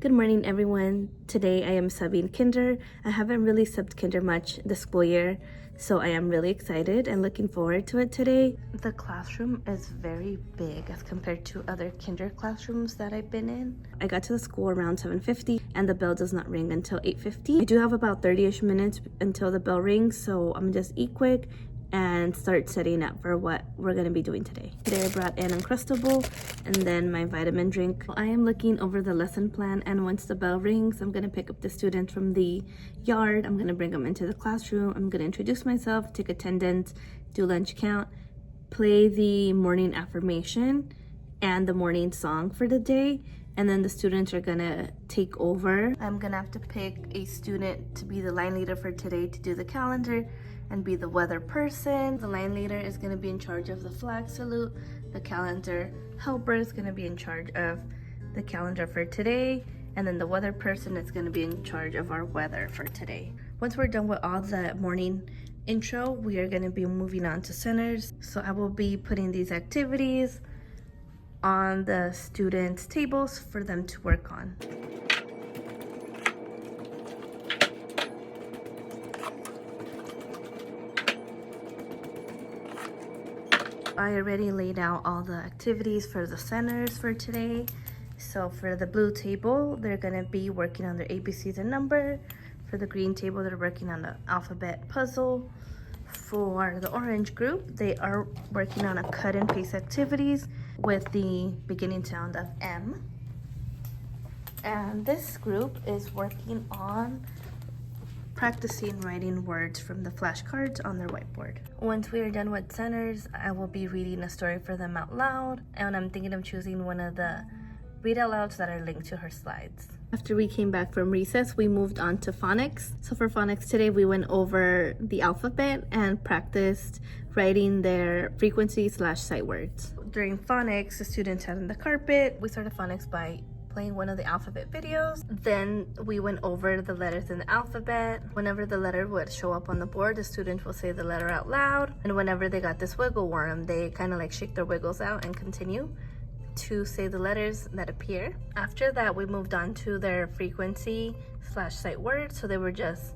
Good morning, everyone. Today I am subbing kinder. I haven't really subbed kinder much this school year, so I am really excited and looking forward to it today. The classroom is very big as compared to other kinder classrooms that I've been in. I got to the school around 7:50 and the bell does not ring until 8:50. I do have about 30-ish minutes until the bell rings, so I'm gonna just eat quick and start setting up for what we're going to be doing today. Today I brought an Uncrustable and then my vitamin drink. I am looking over the lesson plan, and once the bell rings, I'm going to pick up the students from the yard. I'm going to bring them into the classroom. I'm going to introduce myself, take attendance, do lunch count, play the morning affirmation and the morning song for the day, and then the students are gonna take over. I'm gonna have to pick a student to be the line leader for today to do the calendar and be the weather person. The line leader is gonna be in charge of the flag salute. The calendar helper is gonna be in charge of the calendar for today, and then the weather person is gonna be in charge of our weather for today. Once we're done with all the morning intro, we are gonna be moving on to centers. So I will be putting these activities on the students' tables for them to work on. I already laid out all the activities for the centers for today. So for the blue table, they're gonna be working on their ABCs and number. For the green table, they're working on the alphabet puzzle. For the orange group, they are working on a cut and paste activities with the beginning sound of M. And this group is working on practicing writing words from the flashcards on their whiteboard. Once we are done with centers, I will be reading a story for them out loud, and I'm thinking of choosing one of the read out louds that are linked to her slides. After we came back from recess, we moved on to phonics. So for phonics today, we went over the alphabet and practiced writing their frequency/sight words. During phonics, the students sat on the carpet. We started phonics by playing one of the alphabet videos. Then we went over the letters in the alphabet. Whenever the letter would show up on the board, the students will say the letter out loud. And whenever they got this wiggle worm, they kind of like shake their wiggles out and continue to say the letters that appear. After that, we moved on to their frequency/sight words. So they were just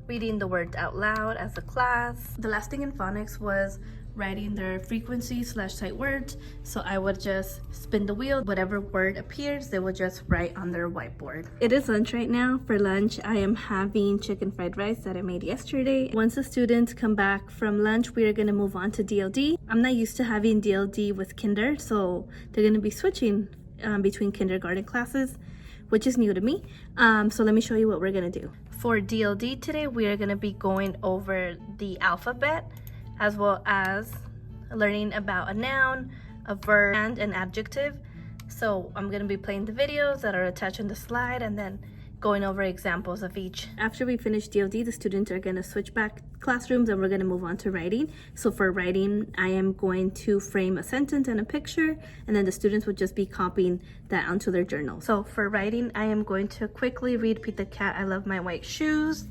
reading the words out loud as a class. The last thing in phonics was writing their frequency/sight words. So I would just spin the wheel. Whatever word appears, they will just write on their whiteboard. It is lunch right now. For lunch, I am having chicken fried rice that I made yesterday. Once the students come back from lunch, we are gonna move on to DLD. I'm not used to having DLD with kinder, so they're gonna be switching between kindergarten classes, which is new to me. So let me show you what we're gonna do. For DLD today, we are gonna be going over the alphabet, as well as learning about a noun, a verb, and an adjective. So I'm gonna be playing the videos that are attached on the slide and then going over examples of each. After we finish DLD, the students are gonna switch back classrooms and we're gonna move on to writing. So for writing, I am going to frame a sentence and a picture, and then the students would just be copying that onto their journal. So for writing, I am going to quickly read Pete the Cat, I love my white shoes.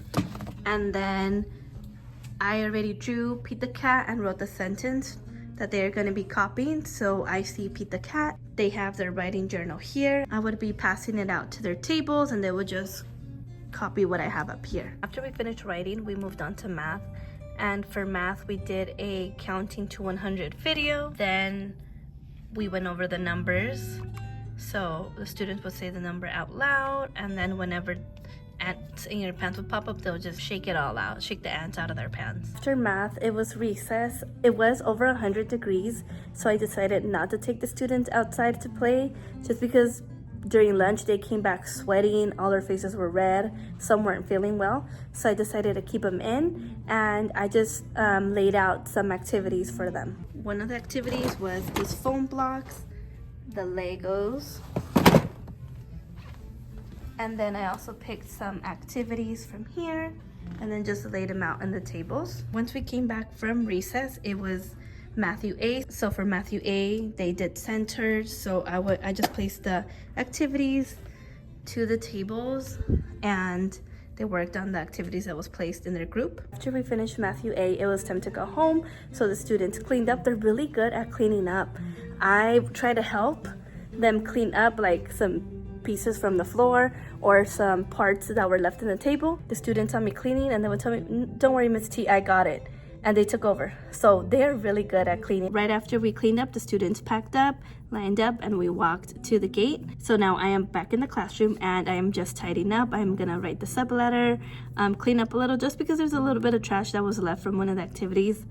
And then I already drew Pete the Cat and wrote the sentence that they're going to be copying. So I see Pete the Cat. They have their writing journal here. I would be passing it out to their tables and they would just copy what I have up here. After we finished writing, we moved on to math. And for math, we did a counting to 100 video. Then we went over the numbers. So the students would say the number out loud, and then whenever ants in your pants would pop up, they'll just shake it all out, shake the ants out of their pants. After math, it was recess. It was over 100 degrees, so I decided not to take the students outside to play, just because during lunch they came back sweating, all their faces were red, some weren't feeling well, so I decided to keep them in, and I just laid out some activities for them. One of the activities was these foam blocks, the Legos, and then I also picked some activities from here and then just laid them out on the tables. Once we came back from recess, it was Matthew A. So for Matthew A, they did centers. So I just placed the activities to the tables and they worked on the activities that was placed in their group. After we finished Matthew A, it was time to go home. So the students cleaned up. They're really good at cleaning up. I try to help them clean up, like some pieces from the floor or some parts that were left in the table, the students saw me cleaning and they would tell me, don't worry, Miss T, I got it. And they took over. So they're really good at cleaning. Right after we cleaned up, the students packed up, lined up, and we walked to the gate. So now I am back in the classroom and I am just tidying up. I'm gonna write the sub letter, clean up a little just because there's a little bit of trash that was left from one of the activities.